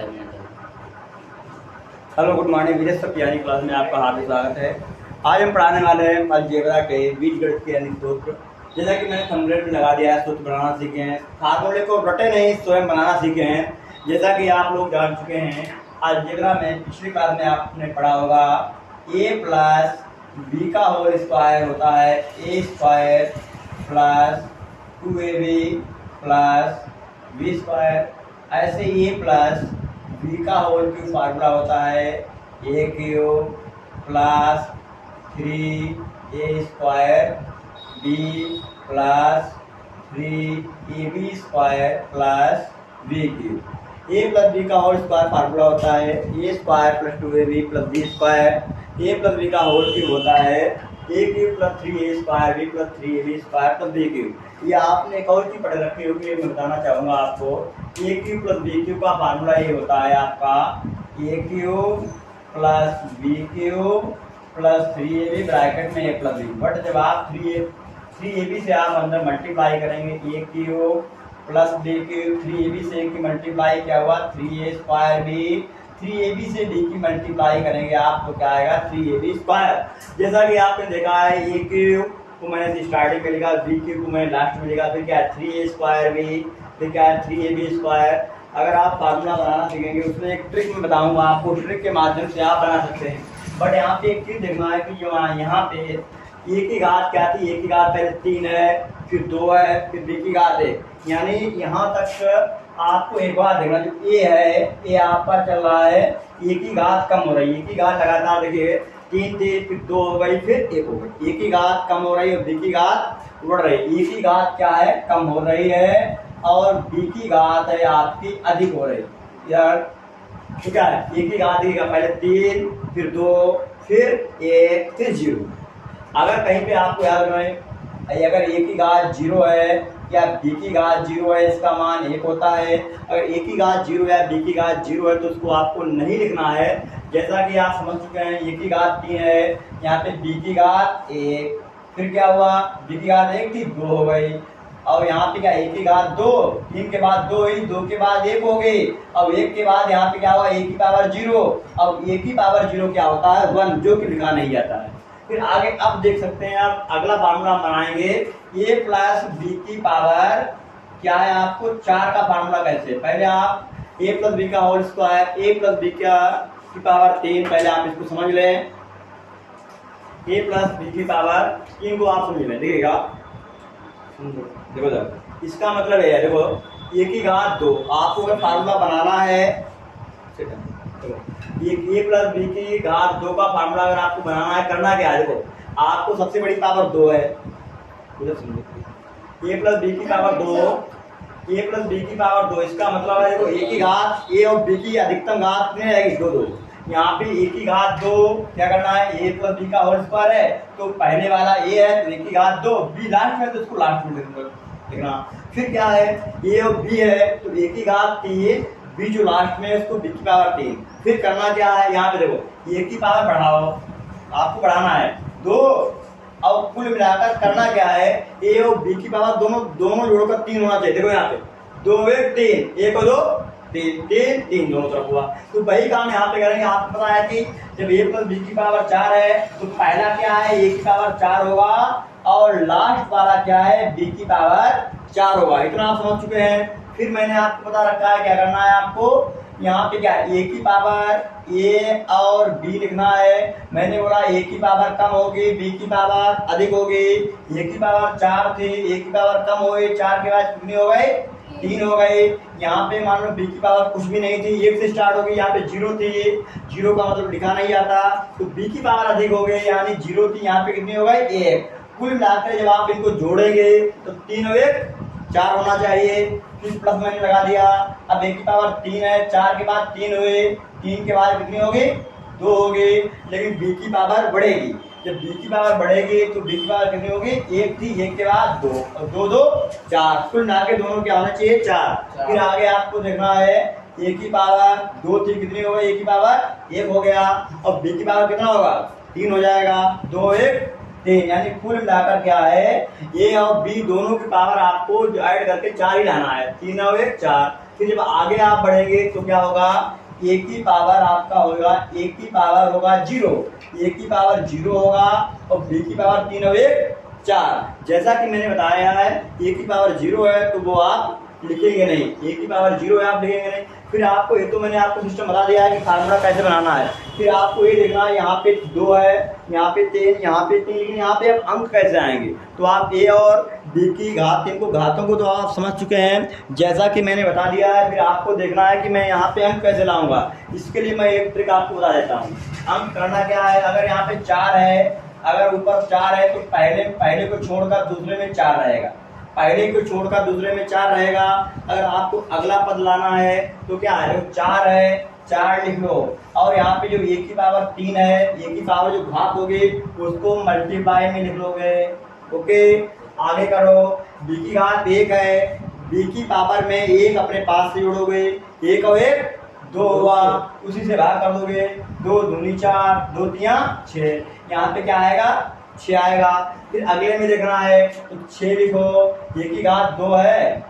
Hello good morning विजय सब यानी class में आपका हार्दिक स्वागत है। आज हम पढ़ाने वाले हैं अलजेब्रा के बीजगणित के यानी सूत्र। जैसा कि मैंने थंबनेल में लगा दिया है, सूत्र बनाना सीखे हैं, फार्मूले को रटे नहीं स्वयं बनाना सीखे हैं। जैसा कि आप लोग जान चुके हैं अलजेब्रा में पिछली क्लास में आपने पढ़ा होगा a प्लस बी का होल स्क्वायर होता है a square plus 2ab plus B square. ऐसे a प्लस बी का होल क्यूब फार्मूला होता है A cube plus 3a square B plus 3ab square plus B cube. A plus B का whole square formula होता है A square plus 2ab plus B square. A plus B का whole cube होता है A cube plus 3a square B plus 3ab square plus B cube. ये आपने एक और चीज पढ़ रखी होगी, मैं बताना चाहूँगा आपको। A cube plus B cube का फार्मूला ये होता है आपका A cube plus B cube plus 3ab bracket में ए प्लस बी। बट जब आप 3ab से आप अंदर मल्टीप्लाई करेंगे A cube plus B cube 3ab से की मल्टीप्लाई क्या हुआ 3a स्क्वायर बी, 3ab से b की मल्टीप्लाई करेंगे आप तो क्या आएगा 3ab स्क्वायर। जैसा कि आपने देखा है ए क्यूब को मैंने स्टार्टिंग में लिखा, बी क्यूब को मैंने लास्ट में लिखा, फिर क्या है 3a स्क्वायर बी, फिर क्या है 3ab स्क्वायर। अगर आप फार्मूला बनाना सीखेंगे उसमें एक ट्रिक मैं बताऊंगा आपको, ट्रिक के माध्यम से आप बना सकते हैं। बट यहाँ पे एक चीज़ देखना है कि जो यहाँ पे ए की घात क्या थी, ए की घात पहले 3 है, फिर 2 है, फिर बी की घात है, यानी यहाँ तक आपको एक बार देखना जो ए है ए आपका चल रहा है ए की घात कम हो रही है। ए की घात लगातार देखिए 3 थी, फिर 2 हो गई, फिर 1 हो गई। ए की घात कम हो रही है और बी की घात बढ़ रही है। ए की घात क्या है कम हो रही है और बी की घात है आपकी अधिक हो रही है यार। ठीक है, ए की घात पहले 3 फिर 2 फिर 1 फिर 0। अगर कहीं पे आपको याद रहे अगर ए की घात 0 है या बी की घात 0 है इसका मान 1 होता है। अगर ए की घात 0 है बी की घात 0 है तो उसको आपको नहीं लिखना है। जैसा कि आप समझ चुके हैं ए की घात 3 है, यहाँ पे बी की घात 1, फिर क्या हुआ बी की घात 1 थी 2 हो गई, और यहाँ पे क्या ए की घात 2, 3 के बाद 2 हुई, 2 के बाद 1 हो गई, अब 1 के बाद यहाँ पे क्या हुआ ए की पावर 0। अब ए की पावर 0 क्या होता है 1, जो कि लिखा नहीं जाता है। फिर आगे अब देख सकते हैं आप अगला फार्मूला बनाएंगे ए प्लस बी की पावर क्या है आपको 4 का फार्मूला। कैसे, पहले आप ए प्लस बी का whole square A plus B की पावर 3, पहले आप इसको समझ लें। ए प्लस बी की पावर 3 को आप समझ लें, देखिएगा देखो जब इसका मतलब है देखो ए की घात 2 आपको अगर फार्मूला बनाना है ए प्लस बी की घात 2 का फार्मूला अगर आपको बनाना है करना क्या है, देखो आपको सबसे बड़ी पावर 2 है, ए प्लस बी की पावर 2, ए प्लस बी की पावर 2 इसका मतलब है देखो ए की घात ए और बी की अधिकतम घात कितनी रहेगी 2 2। यहाँ पे ए की घात 2 क्या करना है ए प्लस बी का होल स्क्वायर है तो पहले वाला ए है तो ए की घात 2, बी लास्ट में तो इसको लास्ट में देखना। फिर क्या है ए और बी है तो ए की घात 3, बी जो लास्ट में है उसको बी की पावर 3। फिर करना क्या है यहाँ पे देखो ए की पावर बढ़ाओ, आपको बढ़ाना है 2 और कुल मिलाकर करना क्या है ए और बी की पावर दोनों जोड़कर 3 होना चाहिए। देखो यहाँ पे 2 1 3, 1 और 2 3 3 3 दोनों तरफ हुआ। तो वही काम यहाँ पे करेंगे। आपको पता है कि जब ए प्लस बी की पावर 4 है तो पहला क्या है ए की पावर 4 होगा और लास्ट वाला क्या है बी की पावर 4 होगा। इतना आप समझ चुके हैं। फिर मैंने आपको बता रखा है क्या करना है आपको यहाँ पे क्या ए की पावर ए और बी लिखना है। मैंने बोला ए की पावर कम होगी बी की पावर अधिक होगी। ए की पावर 4 थी, ए की पावर कम हो गई, 4 के बाद कितनी हो गई 3 हो गई। यहाँ पे मान लो बी की पावर कुछ भी नहीं थी, 1 से स्टार्ट हो गई, यहाँ पे 0 थी, 0 का मतलब लिखा नहीं आता तो बी की पावर अधिक हो गई यानी 0 थी, यहाँ पे कितनी हो गई 1। कुल मिलाकर जब आप इनको जोड़ेंगे तो 3 और 1 4 होना चाहिए। फिर प्लस मैंने लगा दिया, अब ए की पावर 3 है, 4 के बाद 3 हुए, 3 के बाद कितनी होगी 2 होगी, लेकिन बी की पावर बढ़ेगी। जब बी की पावर बढ़ेगी तो बी की पावर कितनी होगी 1 थी, 1 के बाद 2 और 2 2 4, कुल मिला के दोनों क्या होना चाहिए 4। फिर आगे आपको देखना है ए की पावर 2 थी, कितनी हो गई ए की पावर 1 हो गया और बी की पावर कितना होगा 3 हो जाएगा, 2 1 3, यानी कुल मिलाकर क्या है ए और बी दोनों की पावर आपको ऐड करके 4 ही लाना है, 3 और 1 4। फिर जब आगे आप बढ़ेंगे तो क्या होगा, ए की पावर आपका होगा, ए की पावर होगा 0, ए की पावर 0 होगा और बी की पावर 3 और 1 4। जैसा कि मैंने बताया है ए की पावर 0 है तो वो आप लिखेंगे नहीं, ए की पावर 0 है आप लिखेंगे नहीं। फिर आपको ये तो मैंने आपको सिस्टम बता दिया है कि फार्मूला कैसे बनाना है। फिर आपको ये देखना है यहाँ पे 2 है, यहाँ पे 3, यहाँ पे 3, लेकिन यहाँ पे अब अंक कैसे आएंगे। तो आप ए और बी की घात, इनको घातों को तो आप समझ चुके हैं जैसा कि मैंने बता दिया है। फिर आपको देखना है कि मैं यहाँ पे अंक कैसे लाऊंगा। इसके लिए मैं एक ट्रिक आपको बता देता हूँ। अंक करना क्या है, अगर यहाँ पे 4 है, अगर ऊपर 4 है तो पहले को छोड़कर दूसरे में 4 रहेगा, पहले को छोड़कर दूसरे में 4 रहेगा। अगर आपको अगला पद लाना है तो क्या है, 4 है, 4 लिख लो, और यहाँ पे जो ए की पावर 3 है, ए की पावर जो घात होगी उसको मल्टीप्लाई में लिख लोगे। ओके, आगे करो। बी की घात 1 है, बी की पावर में 1 अपने पास से जोड़ोगे, 1 और 1 2 हुआ, उसी से भाग कर दोगे, 2 दूनी 4, 2 तिया 6, यहाँ पे क्या आएगा 6 आएगा। फिर अगले में देखना है तो 6 लिखो, ए की घात 2 है,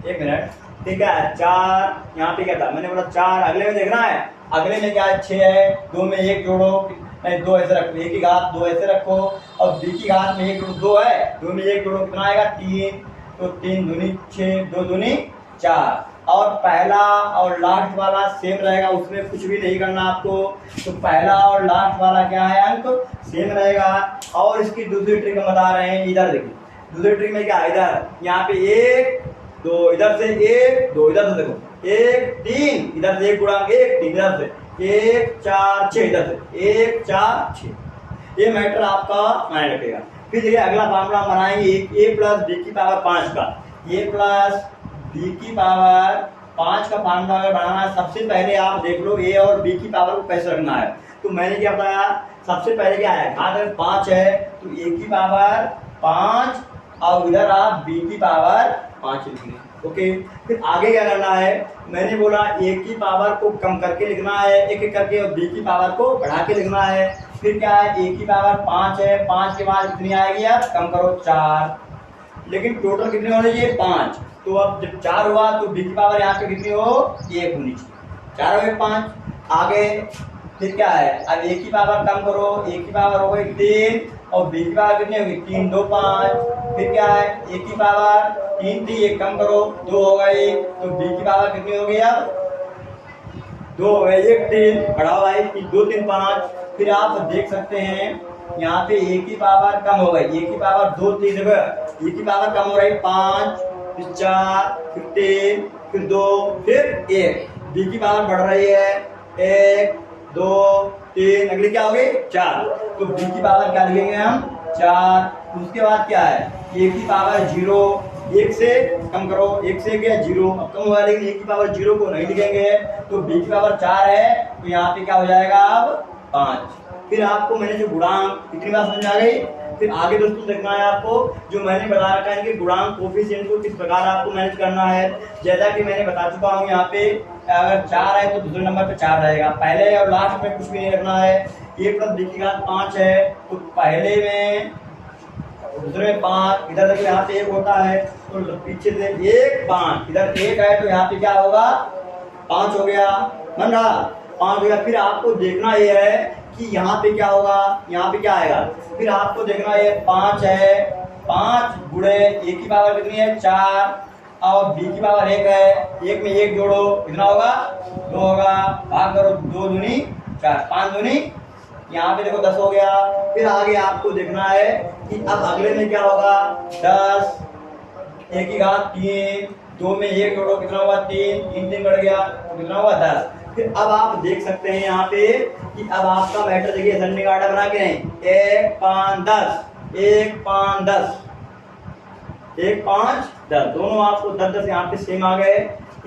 1 मिनट, ठीक है 4, यहाँ पे क्या था मैंने बोला 4, अगले में देखना है, अगले में क्या है 6 है, 2 में 1 जोड़ो, नहीं 2 ऐसे रखो, ए की घात 2 ऐसे रखो, और बी की घात में 1 जोड़ो 2 है, 2 में 1 जोड़ो कितना आएगा 3, तो 3 दूनी 6, 2 दूनी 4। और पहला और लास्ट वाला सेम रहेगा, उसमें कुछ भी नहीं करना आपको। तो पहला और लास्ट वाला क्या है, अंक सेम रहेगा। और इसकी दूसरी ट्रिक हम बता रहे हैं, इधर देखिए दूसरी ट्रिक में क्या है, इधर यहाँ पे 1 2, इधर से 1 2, इधर से देखो 1 3, इधर से 1 गुणा 1 3, इधर से 1 4 6, इधर से 1 4 6। ये मैटर आपका माइंड रखेगा। फिर देखिए अगला फार्मूला बनाएंगे ए प्लस बी की पावर 5 का, ए प्लस बी की पावर 5 का फार्मूला अगर बनाना है, सबसे पहले आप देख लो ए और बी की पावर को कैसे रखना है। तो मैंने क्या बताया, सबसे पहले क्या है, अगर 5 है तो ए की पावर 5 और इधर आप बी की पावर 5 लिखेंगे। ओके, फिर आगे क्या करना है, मैंने बोला ए की पावर को कम करके लिखना है एक एक करके, और बी की पावर को बढ़ा के लिखना है। फिर क्या है, ए की पावर 5 है, 5 के बाद कितनी आएगी, आप कम करो 4, लेकिन टोटल कितने होने चाहिए 5। तो अब जब 4 हुआ तो बी की पावर यहाँ पे कितनी हो, 1 होनी चाहिए, 4 और 1 5। आगे फिर क्या है, अब ए की पावर कम करो, ए की पावर हो गई 3 और बी की पावर कितनी होगी 3 2 5। फिर क्या है, ए की पावर 3 थी, 1 कम करो 2 हो गई, तो बी की पावर कितनी हो गई, अब 2 हो गई, 1 3 बढ़ाओ भाई 2 3 5। फिर आप देख सकते हैं यहाँ पे ए की पावर कम हो गई, ए की पावर 2 3 जगह ए की पावर कम हो रही 5, फिर 4, फिर 3, फिर 2, फिर 1, बी की पावर बढ़ रही है 1 2 3, अगली क्या हो गई 4। तो बी की पावर क्या लिखेंगे हम 4। उसके बाद क्या है, ए की पावर 0, 1 से कम करो, 1 से क्या 0, अब कम हुआ लेकिन ए की पावर 0 को नहीं लिखेंगे। तो बी की पावर 4 है तो यहाँ पे क्या हो जाएगा अब 5। फिर आपको मैंने जो गुणांक, इतनी बात समझ आ गई। फिर आगे दोस्तों देखना है आपको, जो मैंने बता रखा है कि गुणांक कोफिशिएंट को किस प्रकार आपको मैनेज करना है। जैसा कि मैंने बता चुका हूँ, यहाँ पे अगर 4 है तो दूसरे नंबर पे 4 रहेगा, पहले और लास्ट में कुछ भी नहीं रखना है। ए प्लस बी की घात 5 है तो पहले में दूसरे में 5, इधर देखो यहाँ पे 1 होता है तो पीछे से 1 5, इधर 1 है तो यहाँ पे क्या होगा 5 हो गया, बन रहा 5 हो गया। फिर आपको देखना ये है कि यहाँ पे क्या होगा, यहाँ पे क्या आएगा। फिर आपको देखना है 5 है, 5 गुणे ए की पावर कितनी है 4 और बी की पावर 1 है, 1 में 1 जोड़ो कितना होगा 2 होगा, भाग करो 2 दूनी 4, 5 दूनी, यहाँ पे देखो 10 हो गया। फिर आगे आपको देखना है कि अब अगले में क्या होगा 10, ए की घात 3, 2 में 1 जोड़ो कितना होगा 3, 3 3 बढ़ गया तो कितना होगा 10। फिर अब आप देख सकते हैं यहाँ पे कि अब आपका मैटर देखिए असेंडिंग आर्डर बना के नहीं, 1 5 10, 1 5 10, 1 5 10, दोनों आपको 10 10 यहाँ पे सेम आ गए।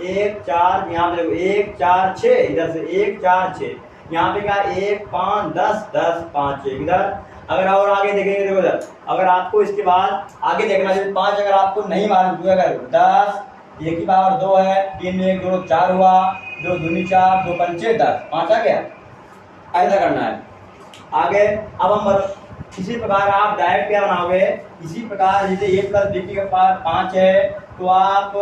1 4 यहाँ पे देखो 1 4 6, इधर से 1 4 6, यहाँ पे क्या 1 5 10 10 5 6 इधर। अगर और आगे देखेंगे देखो इधर, अगर आपको इसके बाद आगे देखना चाहिए 5 अगर आपको नहीं मालूम, अगर 10 ए की पावर 2 है, 3 में 1 जोड़ो 4 हुआ, 2 दूनी 4, 2 पंचे 10, 5 आ गया। ऐसा करना है आगे। अब हम इसी प्रकार आप डायरेक्ट क्या बनाओगे, इसी प्रकार जैसे ए प्लस बी की पावर 5 है तो आप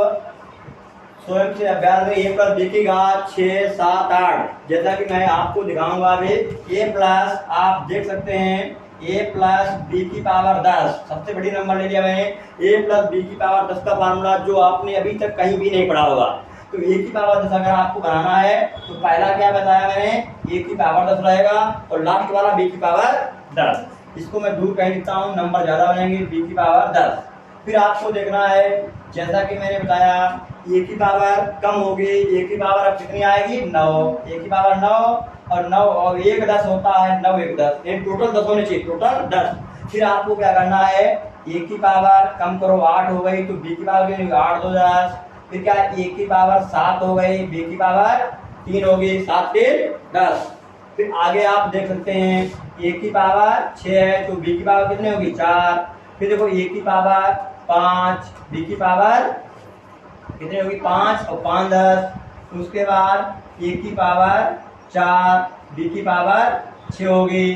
स्वयं से अभ्यास में a प्लस बी की घात 6, 7, 8 जैसा कि मैं आपको दिखाऊंगा अभी। a प्लस आप देख सकते हैं a प्लस बी की पावर 10 सबसे बड़ी नंबर ले लिया मैंने। a प्लस बी की पावर 10 का फार्मूला जो आपने अभी तक कहीं भी नहीं पढ़ा होगा। तो a की पावर 10 अगर आपको बनाना है तो पहला क्या बताया मैंने, a की पावर 10 रहेगा और लास्ट वाला b की पावर 10। इसको मैं दूर कहीं लिखता हूँ, नंबर ज्यादा बनेंगे, b की पावर 10। फिर आपको देखना है जैसा कि मैंने बताया a की पावर कम होगी, a की पावर अब कितनी आएगी 9, a की पावर 9 और 9 और 1 10 होता है, 9 1 10, इन टोटल 10 होने चाहिए, टोटल 10। फिर आपको क्या करना है, a की पावर कम करो 8 हो गई तो b की पावर कितनी, 8 2 10। फिर क्या a की पावर 7 हो गई, b की पावर 3 होगी, 7 3 10। फिर आगे आप देख सकते हैं a की पावर 6 है तो b की पावर कितनी होगी 4। फिर देखो a की पावर 5, b की पावर कितनी होगी 5 और 5 10। उसके बाद a की पावर 4, b की पावर 6 होगी।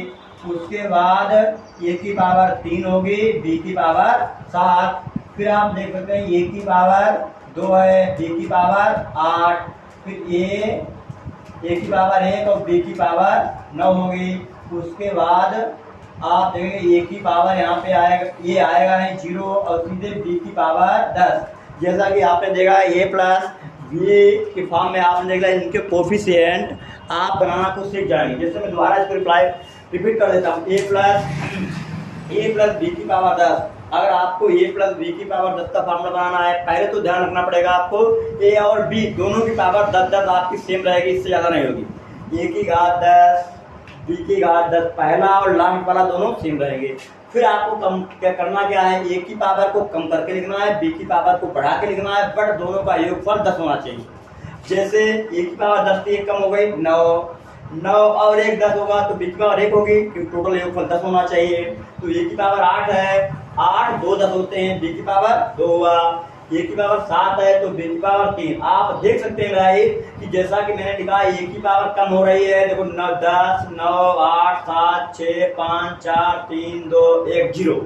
उसके बाद a की पावर 3 होगी, b की पावर 7। फिर आप देख सकते हैं a की पावर 2 है, b की पावर 8। फिर a की पावर 1 और b की पावर 9 होगी। उसके बाद आप देखेंगे a की पावर यहाँ पे आएगा, ये आएगा है 0 और सीधे b की पावर 10। जैसा कि आपने देखा a प्लस बी के फॉर्म में आपने देखा इनके कोफिशिएंट आप बनाना कुछ सीख जाएंगे। जैसे मैं दोबारा इसको रिपीट कर देता हूँ, a प्लस बी की पावर 10। अगर आपको a प्लस बी की पावर 10 का फॉर्मूला बनाना है, पहले तो ध्यान रखना पड़ेगा आपको a और b दोनों की पावर 10 10 आपकी सेम रहेगी, इससे ज़्यादा नहीं होगी। a की घात 10, b की घात 10 पहला और लास्ट वाला दोनों सेम रहेंगे। फिर आपको कम क्या करना क्या है, a की पावर को कम करके लिखना है, b की पावर को बढ़ा के लिखना है, बट दोनों का योगफल 10 होना चाहिए। जैसे a की पावर 10 थी, 1 कम हो गई 9 और 1 10 होगा तो b की पावर 1 होगी क्योंकि टोटल योगफल 10 होना चाहिए। तो a की पावर 8 है, 8 2 10 होते हैं, b की पावर 2 हुआ। a की पावर 7 है तो b की पावर 3। आप देख सकते हैं भाई कि जैसा कि मैंने लिखा a की पावर कम हो रही है, देखो 9 10 9 8 7 6 5 4 3 2 1 0।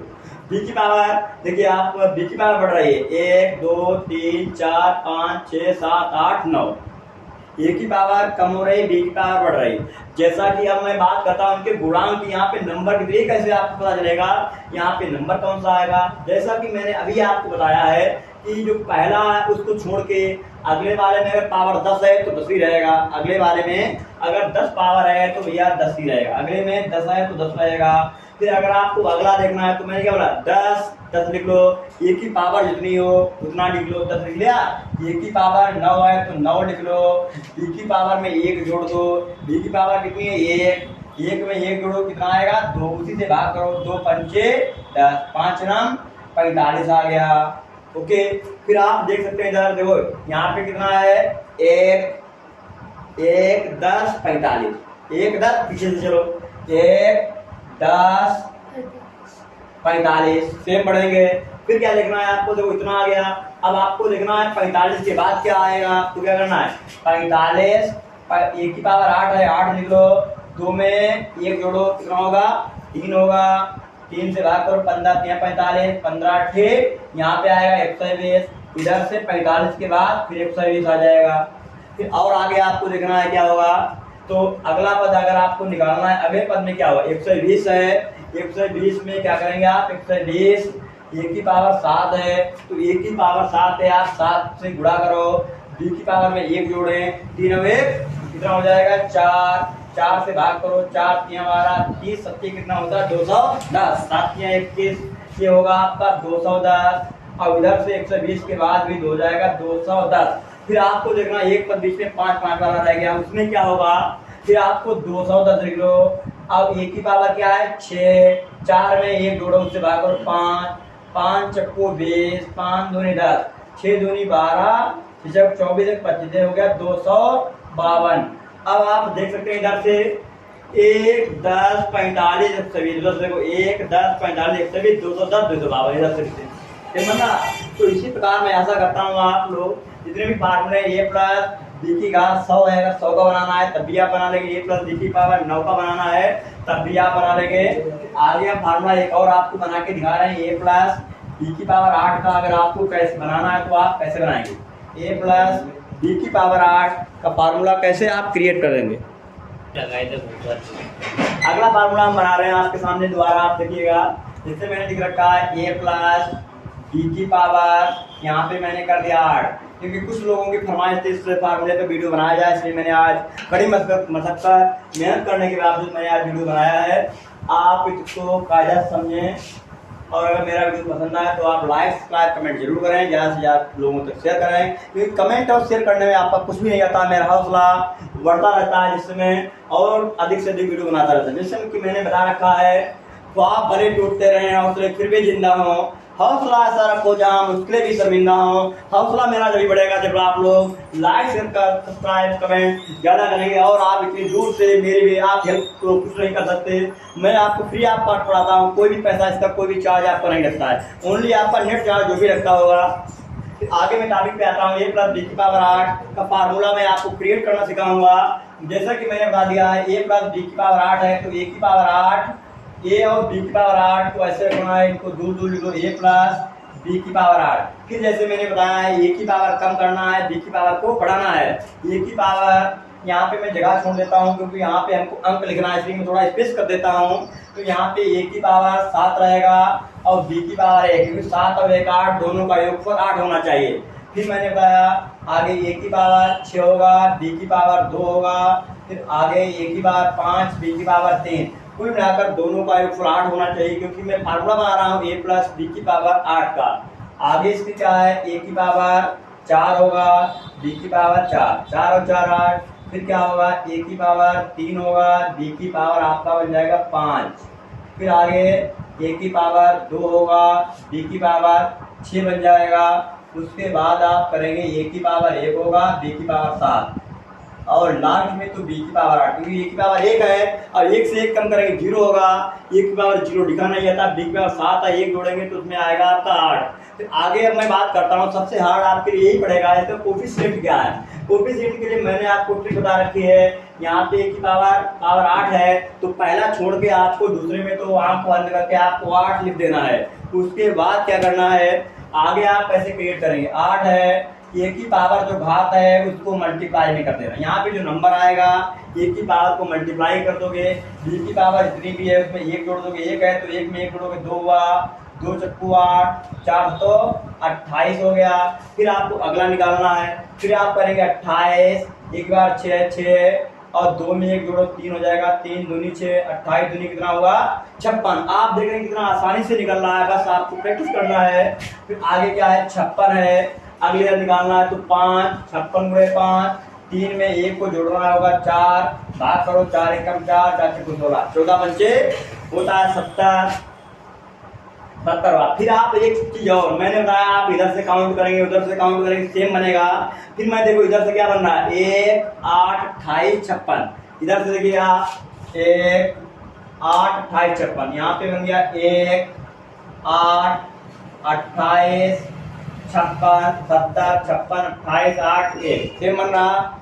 b की पावर देखिए आप b की पावर बढ़ रही है 1 2 3 4 5 6 7 8 9। a की पावर कम हो रही है, b की पावर बढ़ रही है। जैसा कि अब मैं बात करता हूँ इनके गुणांक, यहाँ पे नंबर कितने कैसे आपको पता चलेगा, यहाँ पे नंबर कौन सा आएगा। जैसा कि मैंने अभी आपको बताया है कि जो पहला है उसको छोड़ के अगले वाले में अगर पावर 10 है तो 10 ही रहेगा, अगले वाले में अगर 10 पावर है तो भैया 10 ही रहेगा, अगले में 10 है तो 10 रहेगा। फिर अगर आपको अगला देखना है तो मैंने क्या बोला 10 लिख लो, a की पावर जितनी हो उतना लिख लो, 10 लिख लिया। a की पावर 9 है तो 9 लिख लो, b की पावर में 1 जोड़ दो, b की पावर कितनी है 1 में 1 जोड़ो कितना आएगा 2, उसी से भाग करो, 2 पंचे 10 5 नम 45 आ गया। ओके, फिर आप देख सकते हैं इधर देखो यहाँ पे कितना है 1 10 45, 1 10 पीछे से चलो 1 10 45 सेम बढ़ेंगे। फिर क्या लिखना है आपको, देखो इतना आ गया। अब आपको लिखना है 45 के बाद क्या आएगा, तो क्या करना है 45 1 की पावर 8 है 8 लिख लो, 2 में 1 जोड़ो कितना होगा 3 होगा, 3 से भाग करो 15 3 45 15 ठीक, यहाँ पे आएगा 120, इधर से 45 के बाद फिर 120 आ जाएगा। फिर और आगे आपको देखना है क्या होगा, तो अगला पद अगर आपको निकालना है अगले पद में क्या होगा 120 है, 120 में क्या करेंगे आप 120 a की पावर 7 है तो a की पावर 7 है, आप 7 से गुणा करो, b की पावर में 1 जोड़े 3 और 1 कितना हो जाएगा 4 से भाग करो, 4 3 हमारा 30 सत्ती कितना होता है 210, 7 21 ये होगा आपका 210 और इधर से 120 के बाद भी हो जाएगा 210। फिर आपको देखना एक पद बीच में 5 5 वाला रह गया, उसमें क्या होगा, फिर आपको 210 लिख लो। अब a की पावर क्या है 6, 4 में 1 जोड़ो उससे भाग करो 5, 5 चक्को 20, 5 दूनी 10, 6 दूनी 12, 6 24 25 हो गया 252। अब आप देख सकते हैं इधर से 1 10 45 120 देखो 1 10 45 120 210 252 इधर से ना। तो इसी प्रकार मैं ऐसा करता हूँ, आप लोग जितने भी फार्मूले a प्लस बी की घात 100 है, अगर 100 का बनाना है तब भी आप बना लेंगे, a प्लस बी की पावर 9 का बनाना है तब भी आप बना लेंगे। आगे हम फार्मूला एक और आपको बना के दिखा रहे हैं a प्लस बी की पावर 8 का, अगर आपको कैसे बनाना है तो आप कैसे बनाएंगे। ए प्लस बी की पावर 8 का फार्मूला कैसे आप क्रिएट करेंगे। अगला फार्मूला हम बना रहे हैं आपके सामने, दोबारा आप देखिएगा। जिससे मैंने लिख रखा है ए प्लस बी की पावर, यहाँ पे मैंने कर दिया 8, क्योंकि कुछ लोगों की फरमाइश थी इस फार्मूले पे वीडियो बनाया जाए, इसलिए मैंने आज कड़ी मशक्कत मेहनत करने के बावजूद मैंने आज वीडियो बनाया है। आप इसको कायदा समझें, और अगर मेरा वीडियो पसंद आए तो आप लाइक सब्सक्राइब कमेंट जरूर करें, ज़्यादा से ज़्यादा लोगों तक शेयर करें, क्योंकि कमेंट और शेयर करने में आपका कुछ भी नहीं आता, मेरा हौसला बढ़ता रहता है, जिससे मैं और अधिक से अधिक वीडियो बनाता रहता हूँ। जैसे कि मैंने बता रखा है, तो आप भले टूटते रहें हौसले फिर भी जिंदा हो, हौसला ऐसा रखो जहाँ मुश्किलें भी शर्मिंदा हो। हौसला मेरा जब बढ़ेगा जब आप लोग लाइक शेयर सब्सक्राइब कमेंट ज़्यादा करेंगे। और आप इतनी दूर से मेरी भी आप हेल्प को कुछ नहीं कर सकते, मैं आपको फ्री आप पाठ पढ़ाता हूँ, कोई भी पैसा इसका कोई भी चार्ज आपका नहीं लगता है, ओनली आपका नेट चार्ज जो भी लगता होगा। आगे मैं टॉपिक पे आता हूँ। ए प्लस बी की पावर 8 का फार्मूला मैं आपको क्रिएट करना सिखाऊंगा। जैसा कि मैंने बता दिया है, ए प्लस बी की पावर 8 है, तो ए की पावर 8, ए और बी की पावर 8 को ऐसे रखना है, इनको दूर दूर लिखो, ए प्लस बी की पावर 8। फिर जैसे मैंने बताया है, ए की पावर कम करना है, बी की पावर को बढ़ाना है। ए की पावर यहाँ पे मैं जगह छोड़ देता हूँ, क्योंकि यहाँ पे हमको अंक लिखना है, इसलिए मैं थोड़ा स्पेस कर देता हूँ। तो यहाँ पे ए की पावर 7 रहेगा और बी की पावर 1, क्योंकि 7 और 1 8, दोनों का योगफल 8 होना चाहिए। फिर मैंने बताया आगे ए की पावर 6 होगा, बी की पावर 2 होगा, फिर आगे ए की पावर 5, बी की पावर 3, कुल मिलाकर दोनों का योगफल 8 होना चाहिए, क्योंकि मैं फार्मूला बना रहा हूँ ए प्लस बी की पावर 8 का। आगे इसकी क्या है, ए की पावर 4 होगा, बी की पावर 4, 4 और 4 8, फिर क्या होगा, ए की पावर 3 होगा, बी की पावर आपका बन जाएगा 5, फिर आगे ए की पावर 2 होगा, बी की पावर 6 बन जाएगा। उसके बाद आप करेंगे ए की पावर 1 होगा, बी की पावर 7, और लास्ट में तो बी की पावर 8, क्योंकि ए की पावर 1 है और 1 से 1 कम करेंगे 0 होगा, ए की पावर 0 लिखा नहीं आता, बी की पावर 7 है, 1 जोड़ेंगे तो उसमें आएगा आपका 8। फिर आगे अब मैं बात करता हूँ, सबसे हार्ड आपके लिए यही पड़ेगा। तो कोफिशिएंट क्या है, कोफिशिएंट के लिए मैंने आपको ट्रिक बता रखी है। यहाँ पे ए की पावर 8 है, तो पहला छोड़ के आपको दूसरे में तो आंख बंद करके आपको 8 लिख देना है। उसके बाद क्या करना है, आगे आप कैसे क्रिएट करेंगे, 8 है, ए की पावर जो घात है उसको मल्टीप्लाई में कर देना। यहाँ पे जो नंबर आएगा ए की पावर को मल्टीप्लाई कर दोगे, बी की पावर जितनी भी है उसमें 1 जोड़ दोगे, 1 है तो 1 में 1 जोड़ोगे, 2 हुआ, 2 चक्कू 8, 4 तो 28 हो गया। फिर आपको अगला निकालना है, फिर आप करेंगे 28, एक बार 6 6 और 2 में 1 जोड़ो 3 हो जाएगा, 3 दूनी 6, 28 दूनी कितना हुआ 56। आप देख रहे हैं कितना आसानी से निकल रहा है, बस आपको प्रैक्टिस करना है। फिर आगे क्या है, 56 है, अगले निकालना है तो 5, 56 गुणे 5, 3 में 1 को जोड़ना होगा 4, भाग करो, 4 एकम 4, 4 चक्कू 16, 14 पंचे होता है 70। फिर आप एक चीज और मैंने बताया, आप इधर से काउंट करेंगे उधर से काउंट करेंगे, सेम बनेगा। फिर मैं देखो इधर से क्या बन रहा है, 1 8 28 56, इधर से देखिए आप 1 8 28 56, यहाँ पे बन गया 1 8 28 56 70 56 28 8 1, सेम बन रहा।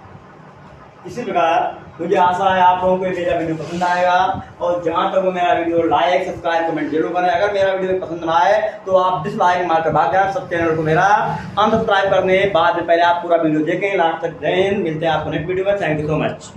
इसी प्रकार मुझे आशा है आप लोगों को मेरा वीडियो पसंद आएगा, और जहाँ तक वो मेरा वीडियो लाइक सब्सक्राइब कमेंट जरूर करें। अगर मेरा वीडियो पसंद ना आए तो आप डिसलाइक मार कर भाग जाए, सब चैनल को मेरा अनसब्सक्राइब करने बाद में पहले आप पूरा वीडियो देखें लास्ट तक। जय हिंद, मिलते हैं आपको नेक्स्ट वीडियो में। Thank you so much.